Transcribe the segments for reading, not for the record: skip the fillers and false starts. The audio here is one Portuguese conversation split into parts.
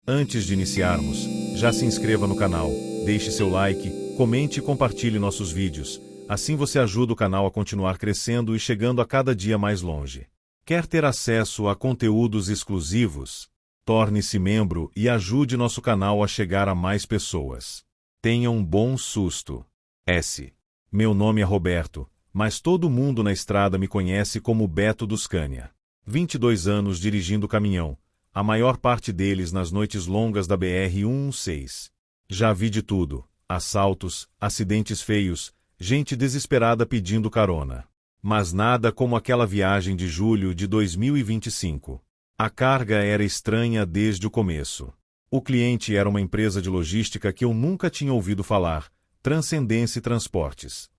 Antes de iniciarmos, já se inscreva no canal, deixe seu like, comente e compartilhe nossos vídeos. Assim você ajuda o canal a continuar crescendo e chegando a cada dia mais longe. Quer ter acesso a conteúdos exclusivos? Torne-se membro e ajude nosso canal a chegar a mais pessoas. Tenha um bom susto. Meu nome é Roberto, mas todo mundo na estrada me conhece como Beto do Scania. 22 anos dirigindo caminhão, a maior parte deles nas noites longas da BR-116. Já vi de tudo: assaltos, acidentes feios, gente desesperada pedindo carona. Mas nada como aquela viagem de julho de 2025. A carga era estranha desde o começo. O cliente era uma empresa de logística que eu nunca tinha ouvido falar, Transcendência Transportes.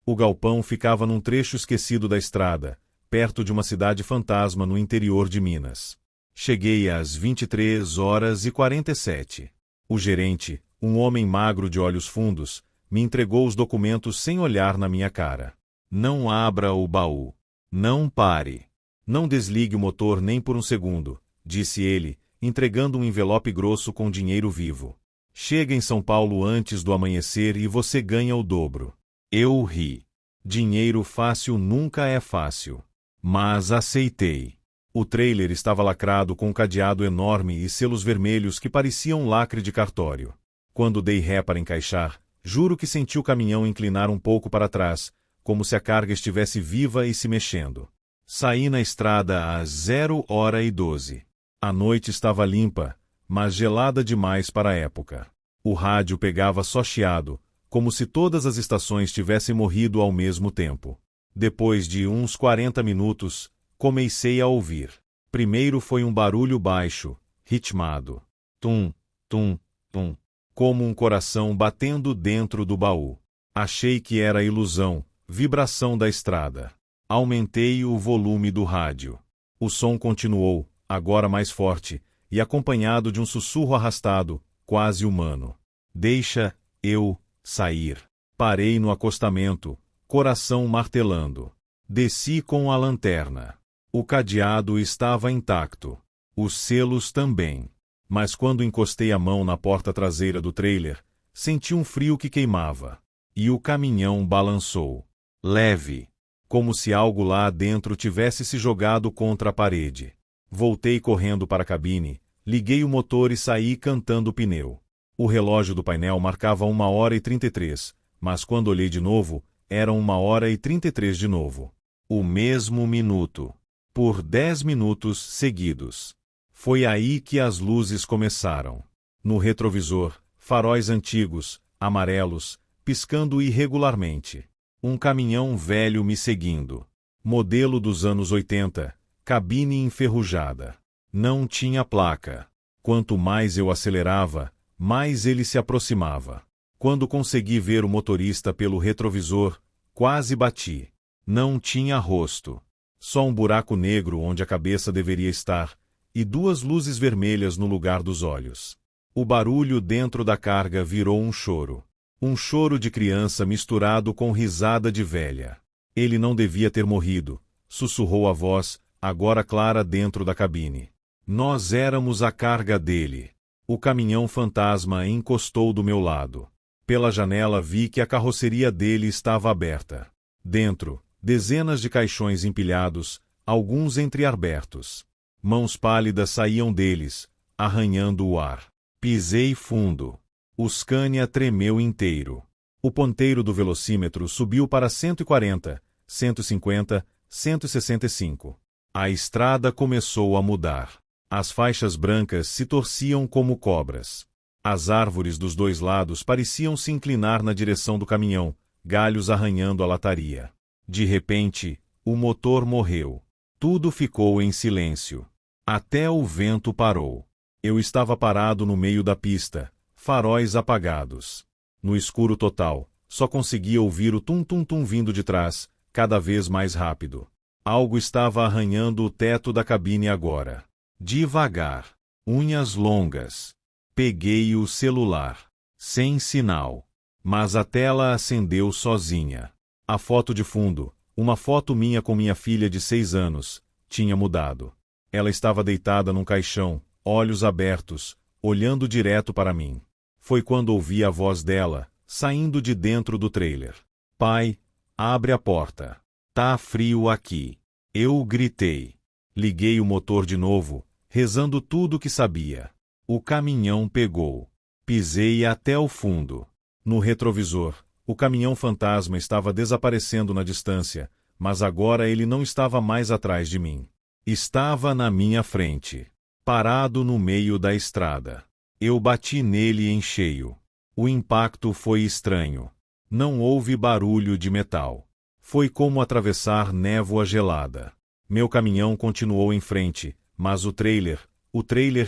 O galpão ficava num trecho esquecido da estrada, perto de uma cidade fantasma no interior de Minas. Cheguei às 23h47. O gerente, um homem magro de olhos fundos, me entregou os documentos sem olhar na minha cara. Não abra o baú. Não pare. Não desligue o motor nem por um segundo, disse ele, entregando um envelope grosso com dinheiro vivo. Chega em São Paulo antes do amanhecer e você ganha o dobro. Eu ri. Dinheiro fácil nunca é fácil. Mas aceitei. O trailer estava lacrado com um cadeado enorme e selos vermelhos que pareciam lacre de cartório. Quando dei ré para encaixar, juro que senti o caminhão inclinar um pouco para trás, como se a carga estivesse viva e se mexendo. Saí na estrada às 0h12. A noite estava limpa, mas gelada demais para a época. O rádio pegava só chiado, como se todas as estações tivessem morrido ao mesmo tempo. Depois de uns 40 minutos, comecei a ouvir. Primeiro foi um barulho baixo, ritmado. Tum, tum, tum. Como um coração batendo dentro do baú. Achei que era ilusão, vibração da estrada. Aumentei o volume do rádio. O som continuou, agora mais forte, e acompanhado de um sussurro arrastado, quase humano. Deixa eu sair. Parei no acostamento, coração martelando. Desci com a lanterna. O cadeado estava intacto. Os selos também. Mas quando encostei a mão na porta traseira do trailer, senti um frio que queimava. E o caminhão balançou. Leve. Como se algo lá dentro tivesse se jogado contra a parede. Voltei correndo para a cabine, liguei o motor e saí cantando o pneu. O relógio do painel marcava 1h33, mas quando olhei de novo, eram 1h33 de novo. O mesmo minuto. Por 10 minutos seguidos. Foi aí que as luzes começaram. No retrovisor, faróis antigos, amarelos, piscando irregularmente. Um caminhão velho me seguindo. Modelo dos anos 80, cabine enferrujada. Não tinha placa. Quanto mais eu acelerava, mais ele se aproximava. Quando consegui ver o motorista pelo retrovisor, quase bati. Não tinha rosto. Só um buraco negro onde a cabeça deveria estar, e duas luzes vermelhas no lugar dos olhos. O barulho dentro da carga virou um choro. Um choro de criança misturado com risada de velha. Ele não devia ter morrido, sussurrou a voz, agora clara dentro da cabine. Nós éramos a carga dele. O caminhão fantasma encostou do meu lado. Pela janela vi que a carroceria dele estava aberta. Dentro, dezenas de caixões empilhados, alguns entreabertos. Mãos pálidas saíam deles, arranhando o ar. Pisei fundo. O Scania tremeu inteiro. O ponteiro do velocímetro subiu para 140, 150, 165. A estrada começou a mudar. As faixas brancas se torciam como cobras. As árvores dos dois lados pareciam se inclinar na direção do caminhão, galhos arranhando a lataria. De repente, o motor morreu. Tudo ficou em silêncio. Até o vento parou. Eu estava parado no meio da pista, faróis apagados. No escuro total, só conseguia ouvir o tum-tum-tum vindo de trás, cada vez mais rápido. Algo estava arranhando o teto da cabine agora. Devagar. Unhas longas. Peguei o celular. Sem sinal. Mas a tela acendeu sozinha. A foto de fundo, uma foto minha com minha filha de 6 anos, tinha mudado. Ela estava deitada num caixão, olhos abertos, olhando direto para mim. Foi quando ouvi a voz dela, saindo de dentro do trailer. Pai, abre a porta. Tá frio aqui. Eu gritei. Liguei o motor de novo, rezando tudo o que sabia. O caminhão pegou. Pisei até o fundo. No retrovisor, o caminhão fantasma estava desaparecendo na distância, mas agora ele não estava mais atrás de mim. Estava na minha frente, parado no meio da estrada. Eu bati nele em cheio. O impacto foi estranho. Não houve barulho de metal. Foi como atravessar névoa gelada. Meu caminhão continuou em frente, mas o trailer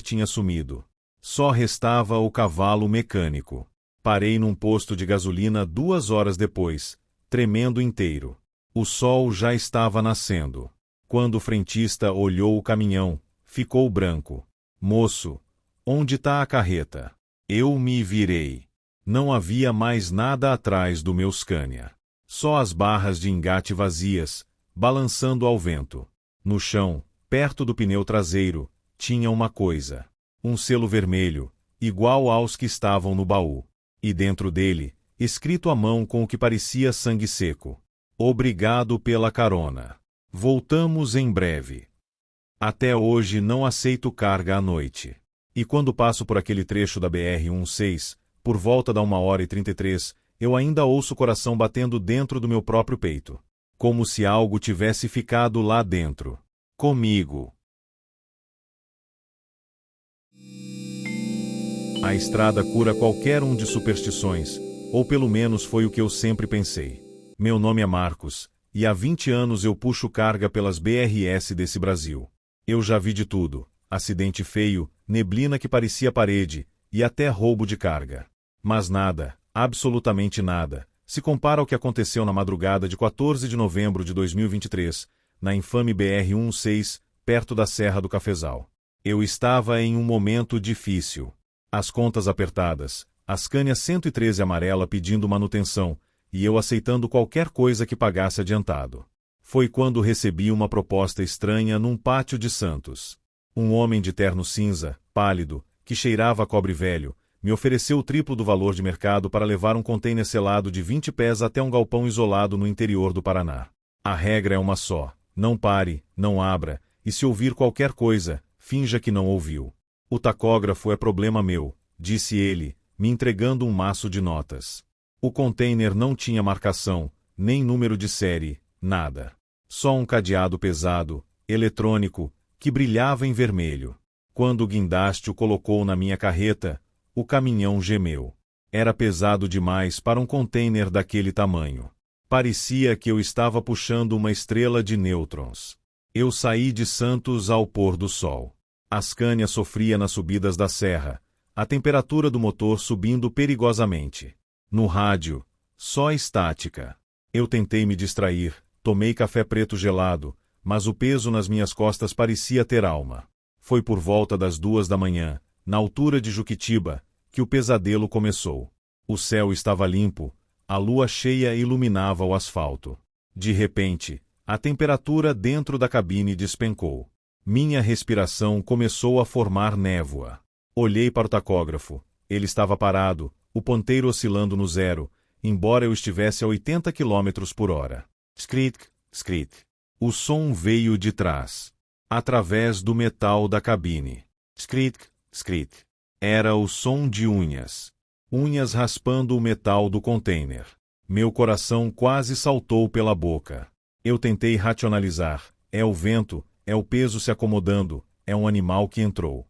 tinha sumido. Só restava o cavalo mecânico. Parei num posto de gasolina 2 horas depois, tremendo inteiro. O sol já estava nascendo. Quando o frentista olhou o caminhão, ficou branco. Moço, onde está a carreta? Eu me virei. Não havia mais nada atrás do meu Scania. Só as barras de engate vazias, balançando ao vento. No chão, perto do pneu traseiro, tinha uma coisa. Um selo vermelho, igual aos que estavam no baú. E dentro dele, escrito à mão com o que parecia sangue seco. Obrigado pela carona. Voltamos em breve. Até hoje não aceito carga à noite. E quando passo por aquele trecho da BR-16, por volta da 1h33, eu ainda ouço o coração batendo dentro do meu próprio peito. Como se algo tivesse ficado lá dentro. Comigo. A estrada cura qualquer um de superstições, ou pelo menos foi o que eu sempre pensei. Meu nome é Marcos, e há 20 anos eu puxo carga pelas BRS desse Brasil. Eu já vi de tudo, acidente feio, neblina que parecia parede, e até roubo de carga. Mas nada, absolutamente nada, se compara ao que aconteceu na madrugada de 14 de novembro de 2023, na infame BR-16, perto da Serra do Cafezal. Eu estava em um momento difícil. As contas apertadas, a Scania 113 amarela pedindo manutenção, e eu aceitando qualquer coisa que pagasse adiantado. Foi quando recebi uma proposta estranha num pátio de Santos. Um homem de terno cinza, pálido, que cheirava a cobre velho, me ofereceu o triplo do valor de mercado para levar um container selado de 20 pés até um galpão isolado no interior do Paraná. A regra é uma só: não pare, não abra, e se ouvir qualquer coisa, finja que não ouviu. O tacógrafo é problema meu, disse ele, me entregando um maço de notas. O container não tinha marcação, nem número de série, nada. Só um cadeado pesado, eletrônico, que brilhava em vermelho. Quando o guindaste o colocou na minha carreta, o caminhão gemeu. Era pesado demais para um container daquele tamanho. Parecia que eu estava puxando uma estrela de nêutrons. Eu saí de Santos ao pôr do sol. A Scania sofria nas subidas da serra, a temperatura do motor subindo perigosamente. No rádio, só estática. Eu tentei me distrair, tomei café preto gelado, mas o peso nas minhas costas parecia ter alma. Foi por volta das 2 da manhã, na altura de Juquitiba, que o pesadelo começou. O céu estava limpo, a lua cheia iluminava o asfalto. De repente, a temperatura dentro da cabine despencou. Minha respiração começou a formar névoa. Olhei para o tacógrafo. Ele estava parado, o ponteiro oscilando no zero, embora eu estivesse a 80 km por hora. Skrit, skrit. O som veio de trás, através do metal da cabine. Skrit, skrit. Era o som de unhas. Unhas raspando o metal do container. Meu coração quase saltou pela boca. Eu tentei racionalizar. É o vento, é o peso se acomodando, é um animal que entrou.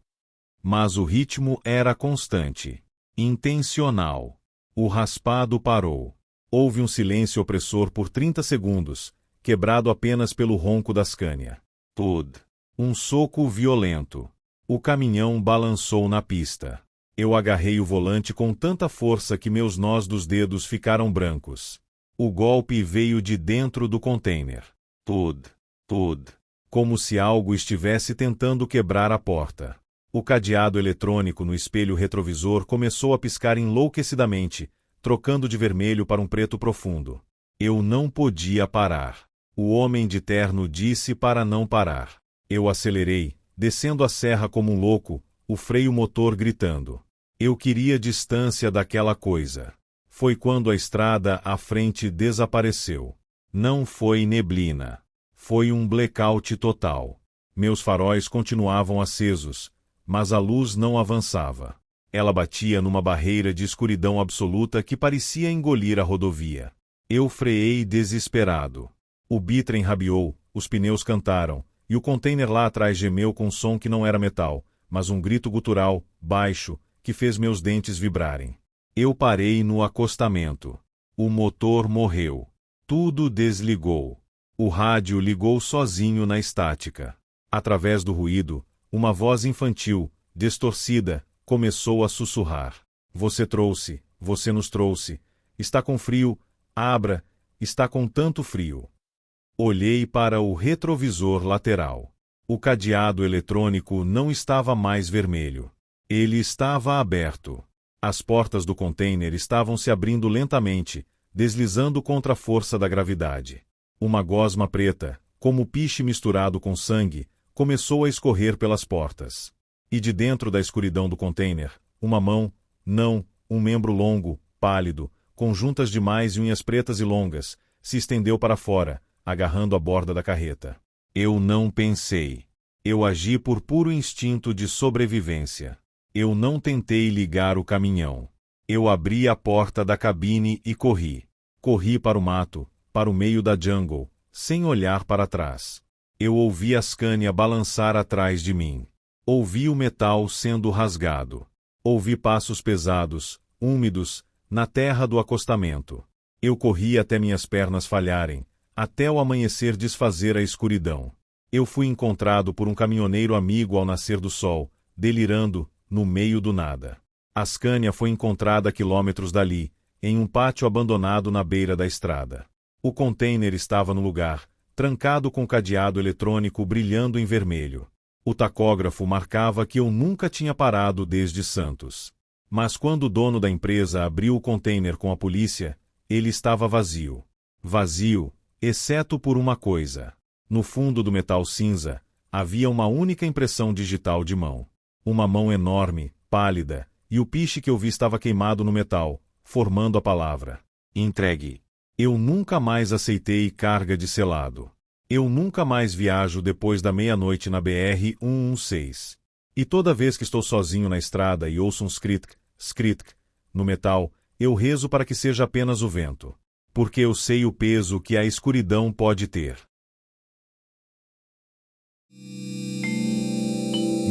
Mas o ritmo era constante. Intencional. O raspado parou. Houve um silêncio opressor por 30 segundos, quebrado apenas pelo ronco da Scania. Tud. Um soco violento. O caminhão balançou na pista. Eu agarrei o volante com tanta força que meus nós dos dedos ficaram brancos. O golpe veio de dentro do container. Tud. Tud. Como se algo estivesse tentando quebrar a porta. O cadeado eletrônico no espelho retrovisor começou a piscar enlouquecidamente, trocando de vermelho para um preto profundo. Eu não podia parar. O homem de terno disse para não parar. Eu acelerei, descendo a serra como um louco, o freio motor gritando. Eu queria distância daquela coisa. Foi quando a estrada à frente desapareceu. Não foi neblina. Foi um blackout total. Meus faróis continuavam acesos, mas a luz não avançava. Ela batia numa barreira de escuridão absoluta que parecia engolir a rodovia. Eu freei desesperado. O bitrem rabiou, os pneus cantaram, e o container lá atrás gemeu com um som que não era metal, mas um grito gutural, baixo, que fez meus dentes vibrarem. Eu parei no acostamento. O motor morreu. Tudo desligou. O rádio ligou sozinho na estática. Através do ruído, uma voz infantil, distorcida, começou a sussurrar. Você trouxe, você nos trouxe. Está com frio, abra, está com tanto frio. Olhei para o retrovisor lateral. O cadeado eletrônico não estava mais vermelho. Ele estava aberto. As portas do container estavam se abrindo lentamente, deslizando contra a força da gravidade. Uma gosma preta, como piche misturado com sangue, começou a escorrer pelas portas. E de dentro da escuridão do container, uma mão, não, um membro longo, pálido, com juntas demais e unhas pretas e longas, se estendeu para fora, agarrando a borda da carreta. Eu não pensei. Eu agi por puro instinto de sobrevivência. Eu não tentei ligar o caminhão. Eu abri a porta da cabine e corri. Corri para o mato, para o meio da jungle, sem olhar para trás. Eu ouvi a Scania balançar atrás de mim. Ouvi o metal sendo rasgado. Ouvi passos pesados, úmidos, na terra do acostamento. Eu corri até minhas pernas falharem, até o amanhecer desfazer a escuridão. Eu fui encontrado por um caminhoneiro amigo ao nascer do sol, delirando, no meio do nada. A Scania foi encontrada a quilômetros dali, em um pátio abandonado na beira da estrada. O container estava no lugar, trancado com cadeado eletrônico brilhando em vermelho. O tacógrafo marcava que eu nunca tinha parado desde Santos. Mas quando o dono da empresa abriu o container com a polícia, ele estava vazio. Vazio, exceto por uma coisa. No fundo do metal cinza, havia uma única impressão digital de mão. Uma mão enorme, pálida, e o piche que eu vi estava queimado no metal, formando a palavra. Entregue. Eu nunca mais aceitei carga de selado. Eu nunca mais viajo depois da meia-noite na BR-116. E toda vez que estou sozinho na estrada e ouço um skritk, skritk, no metal, eu rezo para que seja apenas o vento. Porque eu sei o peso que a escuridão pode ter.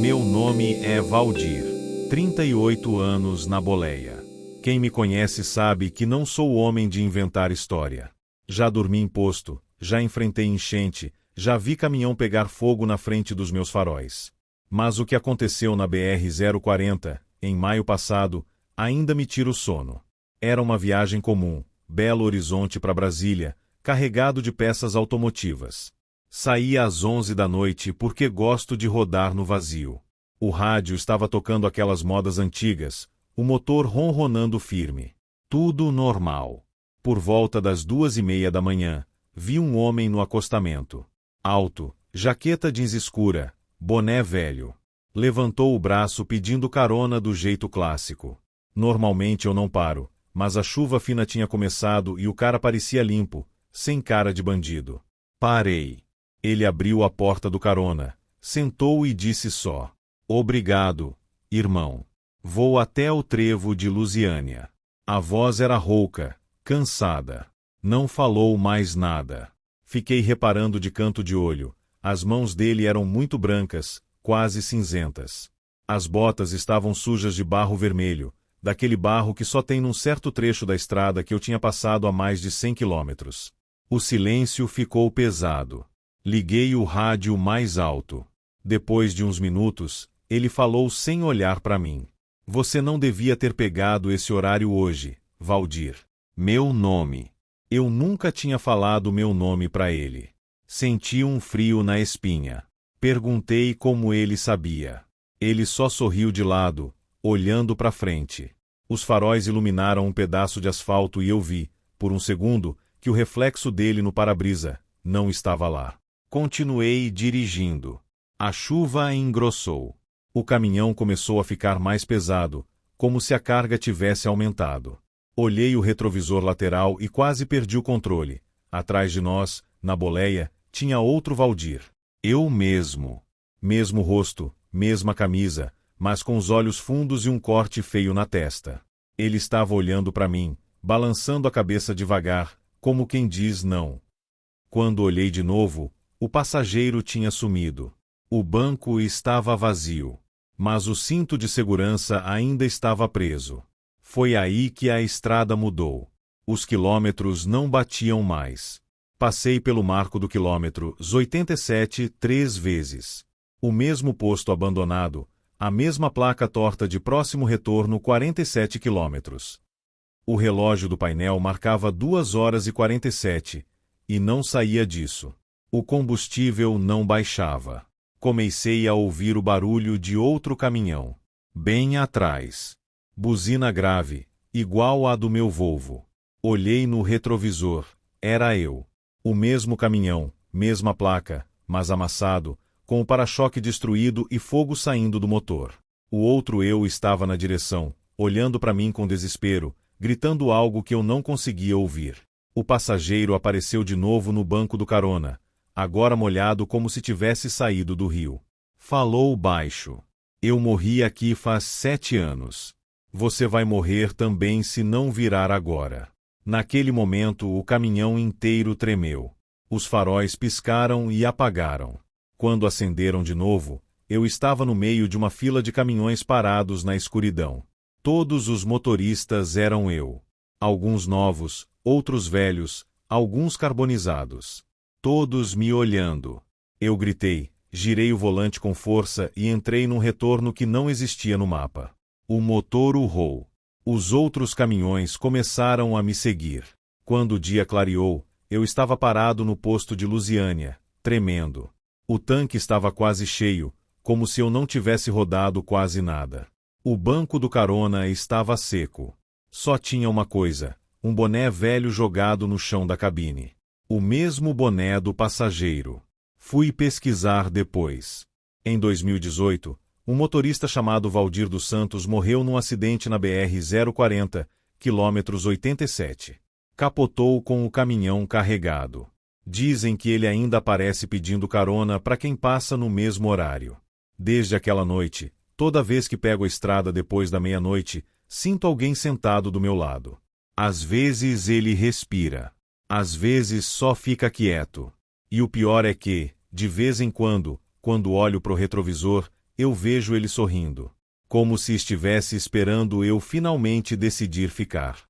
Meu nome é Valdir, 38 anos na boleia. Quem me conhece sabe que não sou homem de inventar história. Já dormi em posto, já enfrentei enchente, já vi caminhão pegar fogo na frente dos meus faróis. Mas o que aconteceu na BR-040, em maio passado, ainda me tira o sono. Era uma viagem comum, Belo Horizonte para Brasília, carregado de peças automotivas. Saí às 11 da noite porque gosto de rodar no vazio. O rádio estava tocando aquelas modas antigas, o motor ronronando firme. Tudo normal. Por volta das 2:30 da manhã, vi um homem no acostamento. Alto, jaqueta jeans escura, boné velho. Levantou o braço pedindo carona do jeito clássico. Normalmente eu não paro, mas a chuva fina tinha começado e o cara parecia limpo, sem cara de bandido. Parei. Ele abriu a porta do carona, sentou e disse só: Obrigado, irmão. Vou até o trevo de Lusiânia. A voz era rouca, cansada. Não falou mais nada. Fiquei reparando de canto de olho. As mãos dele eram muito brancas, quase cinzentas. As botas estavam sujas de barro vermelho, daquele barro que só tem num certo trecho da estrada que eu tinha passado a mais de 100 quilômetros. O silêncio ficou pesado. Liguei o rádio mais alto. Depois de uns minutos, ele falou sem olhar para mim. Você não devia ter pegado esse horário hoje, Valdir. Meu nome. Eu nunca tinha falado meu nome para ele. Senti um frio na espinha. Perguntei como ele sabia. Ele só sorriu de lado, olhando para frente. Os faróis iluminaram um pedaço de asfalto e eu vi, por um segundo, que o reflexo dele no para-brisa não estava lá. Continuei dirigindo. A chuva engrossou. O caminhão começou a ficar mais pesado, como se a carga tivesse aumentado. Olhei o retrovisor lateral e quase perdi o controle. Atrás de nós, na boleia, tinha outro Valdir. Eu mesmo. Mesmo rosto, mesma camisa, mas com os olhos fundos e um corte feio na testa. Ele estava olhando para mim, balançando a cabeça devagar, como quem diz não. Quando olhei de novo, o passageiro tinha sumido. O banco estava vazio, mas o cinto de segurança ainda estava preso. Foi aí que a estrada mudou. Os quilômetros não batiam mais. Passei pelo marco do quilômetro 87 3 vezes. O mesmo posto abandonado, a mesma placa torta de próximo retorno 47 quilômetros. O relógio do painel marcava 2 horas e 47, e não saía disso. O combustível não baixava. Comecei a ouvir o barulho de outro caminhão. Bem atrás. Buzina grave, igual à do meu Volvo. Olhei no retrovisor. Era eu. O mesmo caminhão, mesma placa, mas amassado, com o para-choque destruído e fogo saindo do motor. O outro eu estava na direção, olhando para mim com desespero, gritando algo que eu não conseguia ouvir. O passageiro apareceu de novo no banco do carona, agora molhado como se tivesse saído do rio. Falou baixo. Eu morri aqui faz 7 anos. Você vai morrer também se não virar agora. Naquele momento o caminhão inteiro tremeu. Os faróis piscaram e apagaram. Quando acenderam de novo, eu estava no meio de uma fila de caminhões parados na escuridão. Todos os motoristas eram eu. Alguns novos, outros velhos, alguns carbonizados. Todos me olhando. Eu gritei, girei o volante com força e entrei num retorno que não existia no mapa. O motor urrou. Os outros caminhões começaram a me seguir. Quando o dia clareou, eu estava parado no posto de Lusiânia, tremendo. O tanque estava quase cheio, como se eu não tivesse rodado quase nada. O banco do carona estava seco. Só tinha uma coisa, um boné velho jogado no chão da cabine. O mesmo boné do passageiro. Fui pesquisar depois. Em 2018, um motorista chamado Valdir dos Santos morreu num acidente na BR-040, quilômetros 87. Capotou com o caminhão carregado. Dizem que ele ainda aparece pedindo carona para quem passa no mesmo horário. Desde aquela noite, toda vez que pego a estrada depois da meia-noite, sinto alguém sentado do meu lado. Às vezes ele respira. Às vezes só fica quieto. E o pior é que, de vez em quando olho pro retrovisor, eu vejo ele sorrindo. Como se estivesse esperando eu finalmente decidir ficar.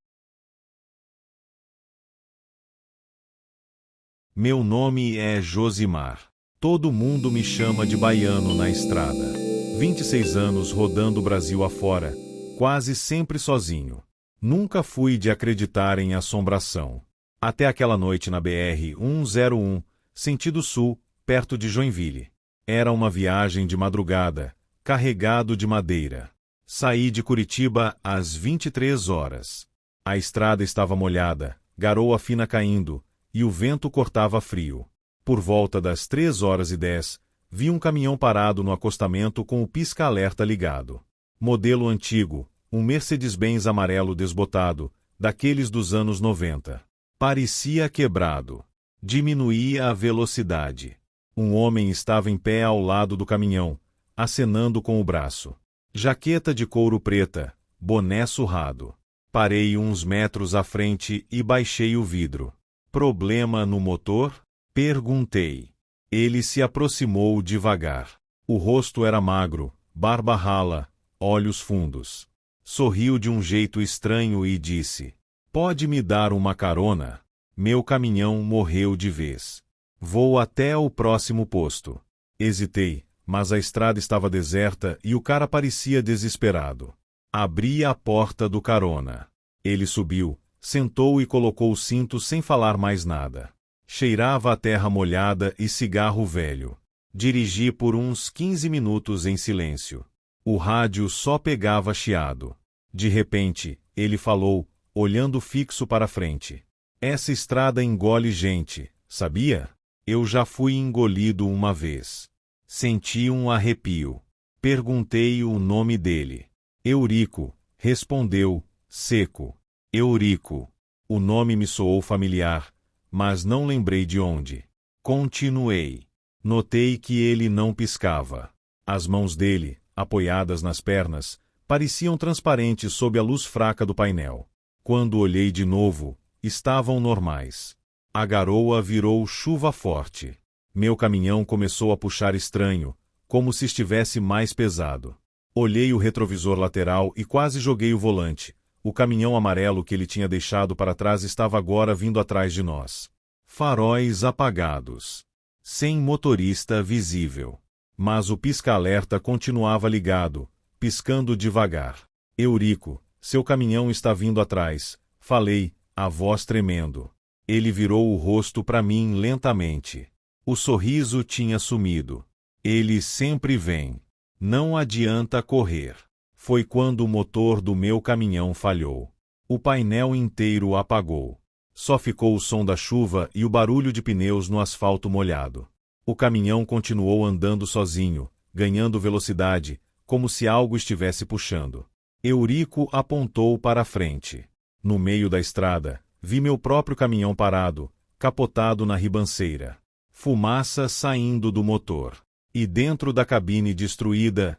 Meu nome é Josimar. Todo mundo me chama de baiano na estrada. 26 anos rodando o Brasil afora, quase sempre sozinho. Nunca fui de acreditar em assombração. Até aquela noite na BR-101, sentido sul, perto de Joinville. Era uma viagem de madrugada, carregado de madeira. Saí de Curitiba às 23 horas. A estrada estava molhada, garoa fina caindo, e o vento cortava frio. Por volta das 3h10, vi um caminhão parado no acostamento com o pisca-alerta ligado. Modelo antigo, um Mercedes-Benz amarelo desbotado, daqueles dos anos 90. Parecia quebrado. Diminuí a velocidade. Um homem estava em pé ao lado do caminhão, acenando com o braço. Jaqueta de couro preta, boné surrado. Parei uns metros à frente e baixei o vidro. Problema no motor? Perguntei. Ele se aproximou devagar. O rosto era magro, barba rala, olhos fundos. Sorriu de um jeito estranho e disse: "Pode me dar uma carona? Meu caminhão morreu de vez. Vou até o próximo posto." Hesitei, mas a estrada estava deserta e o cara parecia desesperado. Abri a porta do carona. Ele subiu, sentou e colocou o cinto sem falar mais nada. Cheirava a terra molhada e cigarro velho. Dirigi por uns 15 minutos em silêncio. O rádio só pegava chiado. De repente, ele falou, olhando fixo para frente: "Essa estrada engole gente, sabia? Eu já fui engolido uma vez." Senti um arrepio. Perguntei o nome dele. Eurico, respondeu, seco. Eurico. O nome me soou familiar, mas não lembrei de onde. Continuei. Notei que ele não piscava. As mãos dele, apoiadas nas pernas, pareciam transparentes sob a luz fraca do painel. Quando olhei de novo, estavam normais. A garoa virou chuva forte. Meu caminhão começou a puxar estranho, como se estivesse mais pesado. Olhei o retrovisor lateral e quase joguei o volante. O caminhão amarelo que ele tinha deixado para trás estava agora vindo atrás de nós. Faróis apagados. Sem motorista visível. Mas o pisca-alerta continuava ligado, piscando devagar. Eurico, seu caminhão está vindo atrás, falei, a voz tremendo. Ele virou o rosto para mim lentamente. O sorriso tinha sumido. Ele sempre vem. Não adianta correr. Foi quando o motor do meu caminhão falhou. O painel inteiro apagou. Só ficou o som da chuva e o barulho de pneus no asfalto molhado. O caminhão continuou andando sozinho, ganhando velocidade, como se algo estivesse puxando. Eurico apontou para a frente. No meio da estrada, vi meu próprio caminhão parado, capotado na ribanceira. Fumaça saindo do motor. E dentro da cabine destruída,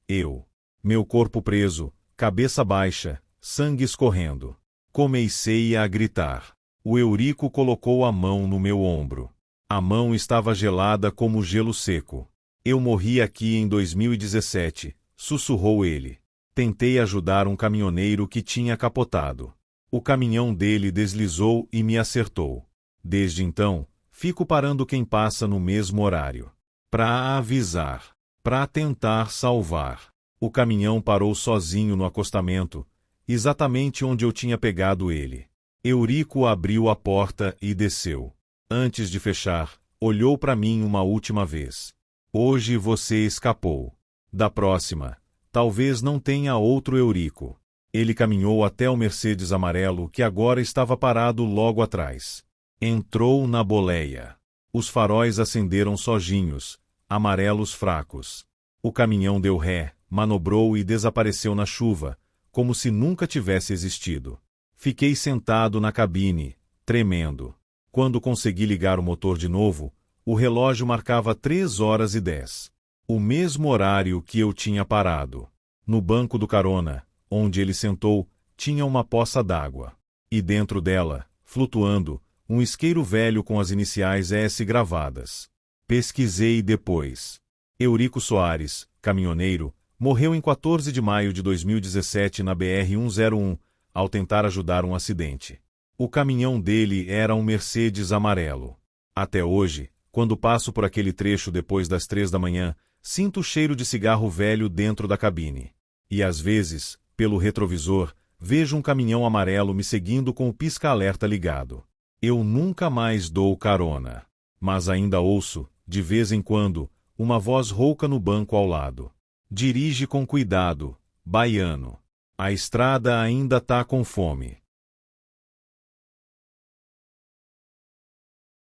eu. Meu corpo preso, cabeça baixa, sangue escorrendo. Comecei a gritar. O Eurico colocou a mão no meu ombro. A mão estava gelada como gelo seco. Eu morri aqui em 2017, sussurrou ele. Tentei ajudar um caminhoneiro que tinha capotado. O caminhão dele deslizou e me acertou. Desde então, fico parando quem passa no mesmo horário. Para avisar. Para tentar salvar. O caminhão parou sozinho no acostamento, exatamente onde eu tinha pegado ele. Eurico abriu a porta e desceu. Antes de fechar, olhou para mim uma última vez. Hoje você escapou. Da próxima, talvez não tenha outro Eurico. Ele caminhou até o Mercedes amarelo que agora estava parado logo atrás. Entrou na boleia. Os faróis acenderam sozinhos, amarelos fracos. O caminhão deu ré, manobrou e desapareceu na chuva, como se nunca tivesse existido. Fiquei sentado na cabine, tremendo. Quando consegui ligar o motor de novo, o relógio marcava 3h10. O mesmo horário que eu tinha parado. No banco do carona, onde ele sentou, tinha uma poça d'água. E dentro dela, flutuando, um isqueiro velho com as iniciais S gravadas. Pesquisei depois. Eurico Soares, caminhoneiro, morreu em 14 de maio de 2017 na BR-101, ao tentar ajudar um acidente. O caminhão dele era um Mercedes amarelo. Até hoje, quando passo por aquele trecho depois das 3 da manhã, sinto o cheiro de cigarro velho dentro da cabine. E às vezes, pelo retrovisor, vejo um caminhão amarelo me seguindo com o pisca-alerta ligado. Eu nunca mais dou carona. Mas ainda ouço, de vez em quando, uma voz rouca no banco ao lado. Dirige com cuidado, baiano. A estrada ainda tá com fome.